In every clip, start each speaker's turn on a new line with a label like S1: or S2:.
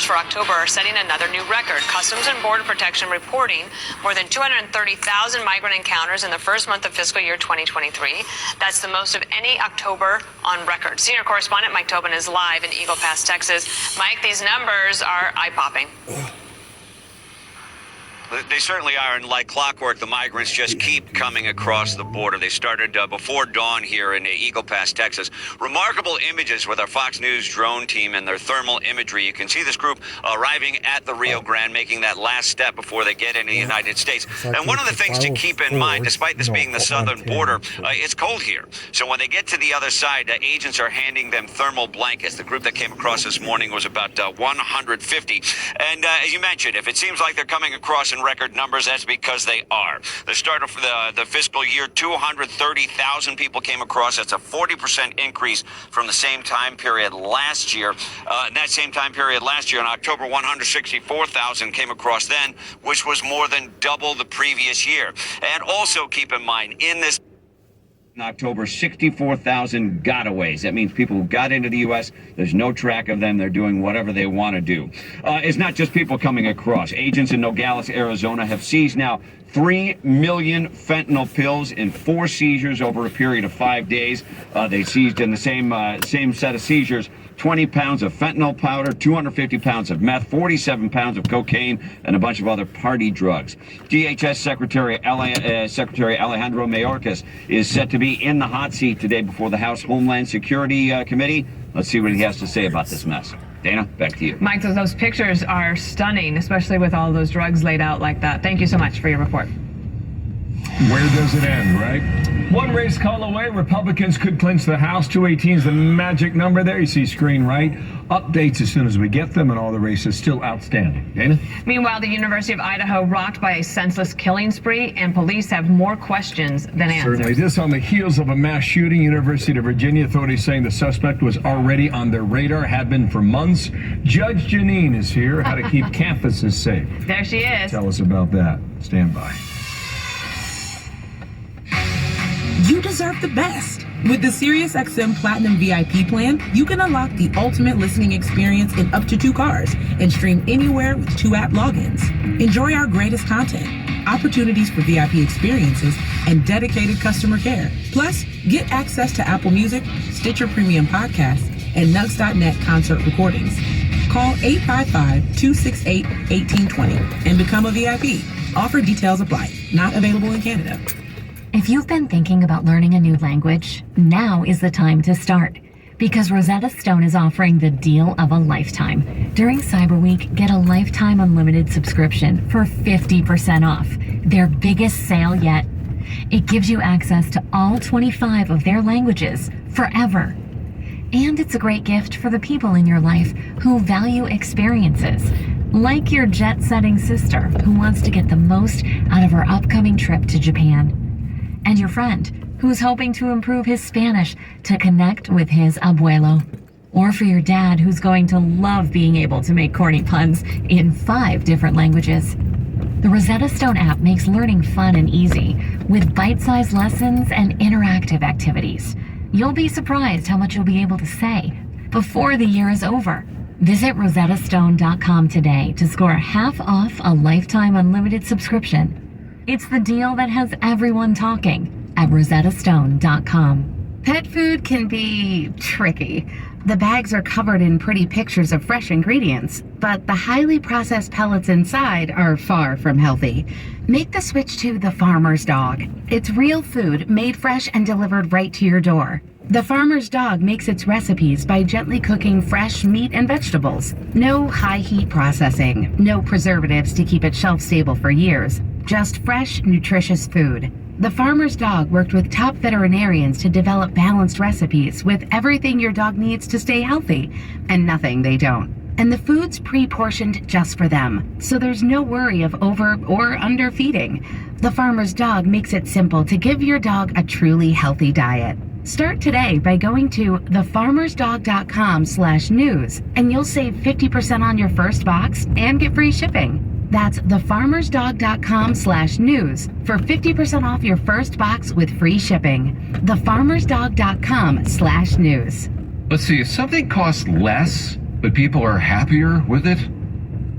S1: numbers for October are setting another new record. Customs and Border Protection reporting more than 230,000 migrant encounters in the first month of fiscal year 2023. That's the most of any October on record. Senior correspondent Mike Tobin is live in Eagle Pass, Texas. Mike, these numbers are eye-popping.
S2: They certainly are, and like clockwork, the migrants just keep coming across the border. They started before dawn here in Eagle Pass, Texas. Remarkable images with our Fox News drone team and their thermal imagery. You can see this group arriving at the Rio Grande, making that last step before they get into the United States. And one of the things to keep in mind, despite this being the southern border, it's cold here. So when they get to the other side, agents are handing them thermal blankets. The group that came across this morning was about 150. And as you mentioned, if it seems like they're coming across in record numbers, that's because they are. The start of the fiscal year, 230,000 people came across. That's a 40% increase from the same time period last year. In that same time period last year, in October, 164,000 came across then, which was more than double the previous year. And also keep in mind, in this in October, 64,000 gotaways. That means people who got into the U.S., there's no track of them. They're doing whatever they want to do. It's not just people coming across. Agents in Nogales, Arizona have seized now 3 million fentanyl pills in 4 seizures over a period of 5 days. They seized in the same set of seizures 20 pounds of fentanyl powder, 250 pounds of meth, 47 pounds of cocaine, and a bunch of other party drugs. DHS Secretary Alejandro Mayorkas is set to be in the hot seat today before the House Homeland Security Committee. Let's see what he has to say about this mess. Dana, back to you.
S1: Mike, those pictures are stunning, especially with all those drugs laid out like that. Thank you so much for your report.
S3: Where does it end, right? One race call away, Republicans could clinch the House. 218 is the magic number there. You see screen right. Updates as soon as we get them, and all the races still outstanding. Dana?
S1: Meanwhile, the University of Idaho rocked by a senseless killing spree, and police have more questions than answers.
S3: Certainly. This on the heels of a mass shooting. University of Virginia authorities saying the suspect was already on their radar, had been for months. Judge Janine is here. How to keep campuses safe.
S1: There she is.
S3: Tell us about that. Stand by.
S4: You deserve the best. With the SiriusXM Platinum VIP plan, you can unlock the ultimate listening experience in up to 2 cars and stream anywhere with 2 app logins. Enjoy our greatest content, opportunities for VIP experiences, and dedicated customer care. Plus, get access to Apple Music, Stitcher Premium Podcasts, and Nugs.net concert recordings. Call 855-268-1820 and become a VIP. Offer details apply. Not available in Canada.
S5: If you've been thinking about learning a new language, now is the time to start. Because Rosetta Stone is offering the deal of a lifetime. During Cyber Week, get a lifetime unlimited subscription for 50% off. Their biggest sale yet. It gives you access to all 25 of their languages forever. And it's a great gift for the people in your life who value experiences. Like your jet-setting sister who wants to get the most out of her upcoming trip to Japan. And your friend, who's hoping to improve his Spanish to connect with his abuelo. Or for your dad, who's going to love being able to make corny puns in 5 different languages. The Rosetta Stone app makes learning fun and easy, with bite-sized lessons and interactive activities. You'll be surprised how much you'll be able to say before the year is over. Visit rosettastone.com today to score half off a lifetime unlimited subscription. It's the deal that has everyone talking at rosettastone.com.
S6: Pet food can be tricky. The bags are covered in pretty pictures of fresh ingredients, but the highly processed pellets inside are far from healthy. Make the switch to The Farmer's Dog. It's real food made fresh and delivered right to your door. The Farmer's Dog makes its recipes by gently cooking fresh meat and vegetables. No high heat processing, no preservatives to keep it shelf stable for years. Just fresh, nutritious food. The Farmer's Dog worked with top veterinarians to develop balanced recipes with everything your dog needs to stay healthy and nothing they don't. And the food's pre-portioned just for them, so there's no worry of over or under feeding. The Farmer's Dog makes it simple to give your dog a truly healthy diet. Start today by going to thefarmersdog.com/news and you'll save 50% on your first box and get free shipping. That's thefarmersdog.com/news for 50% off your first box with free shipping. Thefarmersdog.com/news.
S7: Let's see, if something costs less but people are happier with it?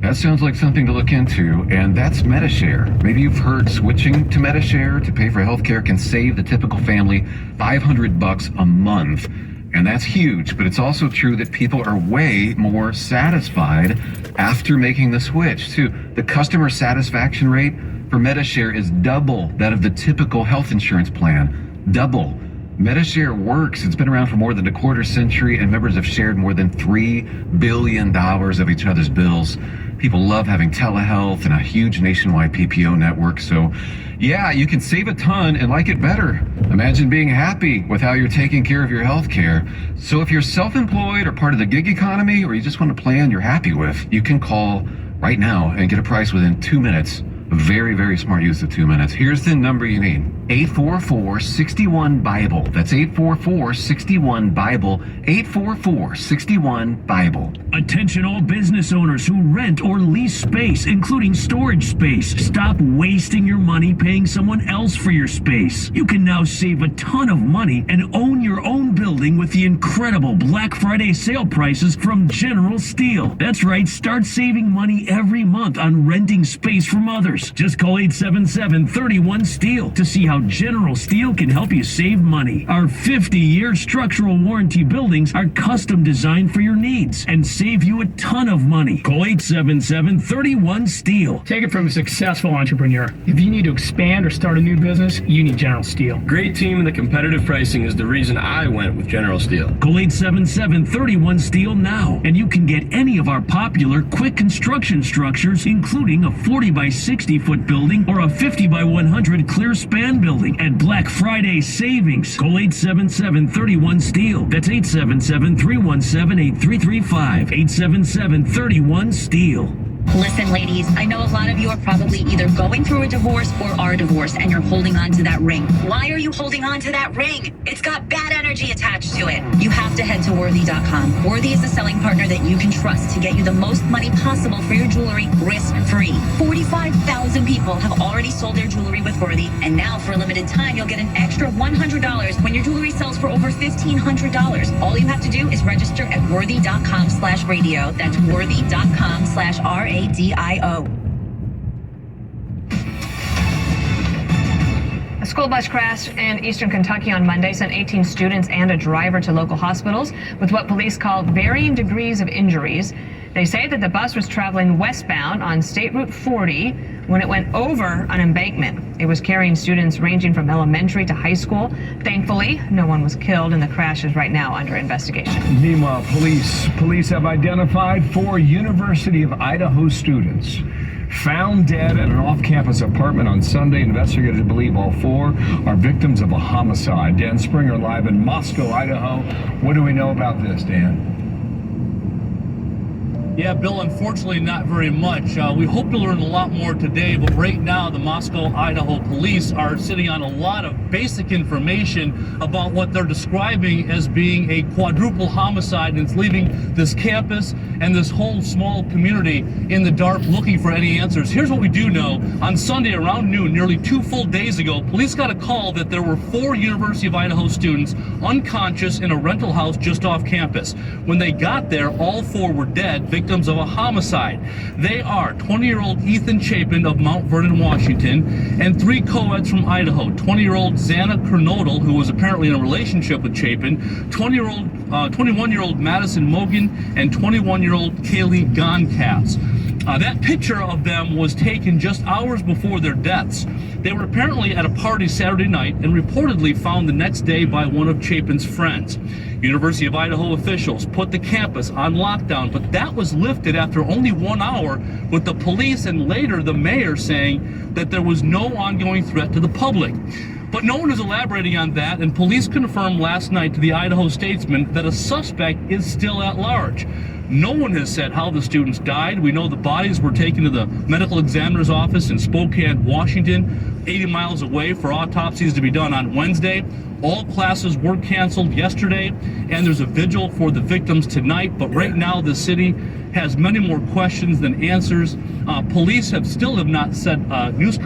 S7: That sounds like something to look into, and that's MediShare. Maybe you've heard switching to MediShare to pay for healthcare can save the typical family $500 a month. And that's huge, but it's also true that people are way more satisfied after making the switch, too. The customer satisfaction rate for MediShare is double that of the typical health insurance plan. Double. MediShare works. It's been around for more than a quarter century, and members have shared more than $3 billion of each other's bills. People love having telehealth and a huge nationwide PPO network. So, yeah, you can save a ton and like it better. Imagine being happy with how you're taking care of your health care. So if you're self-employed or part of the gig economy, or you just want a plan you're happy with, you can call right now and get a price within 2 minutes. A very, very smart use of 2 minutes. Here's the number you need. 844-61-BIBLE. That's 844-61-BIBLE. 844-61-BIBLE.
S8: Attention all business owners who rent or lease space, including storage space. Stop wasting your money paying someone else for your space. You can now save a ton of money and own your own building with the incredible Black Friday sale prices from General Steel. That's right, start saving money every month on renting space from others. Just call 877-31-STEEL to see how General Steel can help you save money. Our 50-year structural warranty buildings are custom designed for your needs and save you a ton of money. Call 877-31-STEEL.
S9: Take it from a successful entrepreneur. If you need to expand or start a new business, you need General Steel.
S10: Great team and the competitive pricing is the reason I went with General Steel.
S8: Call 877-31-STEEL now, and you can get any of our popular quick construction structures, including a 40 by 60-foot building or a 50 by 100 clear span building at Black Friday savings. Call 877-31-STEEL. That's 877-317-8335. 877-31-STEEL.
S11: Listen, ladies, I know a lot of you are probably either going through a divorce or are divorced and you're holding on to that ring. Why are you holding on to that ring? It's got bad energy attached to it. You have to head to worthy.com. Worthy is a selling partner that you can trust to get you the most money possible for your jewelry risk-free. 45,000 people have already sold their jewelry with Worthy, and now for a limited time, you'll get an extra $100 when your jewelry sells for over $1,500. All you have to do is register at worthy.com/radio. That's worthy.com/RADIO.
S1: A school bus crash in eastern Kentucky on Monday sent 18 students and a driver to local hospitals with what police call varying degrees of injuries. They say that the bus was traveling westbound on State Route 40 when it went over an embankment. It was carrying students ranging from elementary to high school. Thankfully, no one was killed, and the crash is right now under investigation.
S3: Meanwhile, police have identified 4 University of Idaho students found dead at an off-campus apartment on Sunday. Investigators believe all 4 are victims of a homicide. Dan Springer live in Moscow, Idaho. What do we know about this, Dan?
S12: Yeah, Bill, unfortunately not very much. We hope to learn a lot more today, but right now the Moscow, Idaho police are sitting on a lot of basic information about what they're describing as being a quadruple homicide, and it's leaving this campus and this whole small community in the dark looking for any answers. Here's what we do know. On Sunday around noon, nearly 2 full days ago, police got a call that there were 4 University of Idaho students unconscious in a rental house just off campus. When they got there, all 4 were dead, victims of a homicide. They are 20-year-old Ethan Chapin of Mount Vernon, Washington, and 3 co-eds from Idaho. 20-year-old Xana Kernodle, who was apparently in a relationship with Chapin, 21-year-old Madison Mogan, and 21-year-old Kaylee Goncalves. That picture of them was taken just hours before their deaths. They were apparently at a party Saturday night and reportedly found the next day by one of Chapin's friends. University of Idaho officials put the campus on lockdown, but that was lifted after only 1 hour, with the police and later the mayor saying that there was no ongoing threat to the public. But no one is elaborating on that, and police confirmed last night to the Idaho Statesman that a suspect is still at large. No one has said how the students died. We know the bodies were taken to the medical examiner's office in Spokane, Washington, 80 miles away, for autopsies to be done on Wednesday. All classes were canceled yesterday, and there's a vigil for the victims tonight. But right now, the city has many more questions than answers. Police still have not said news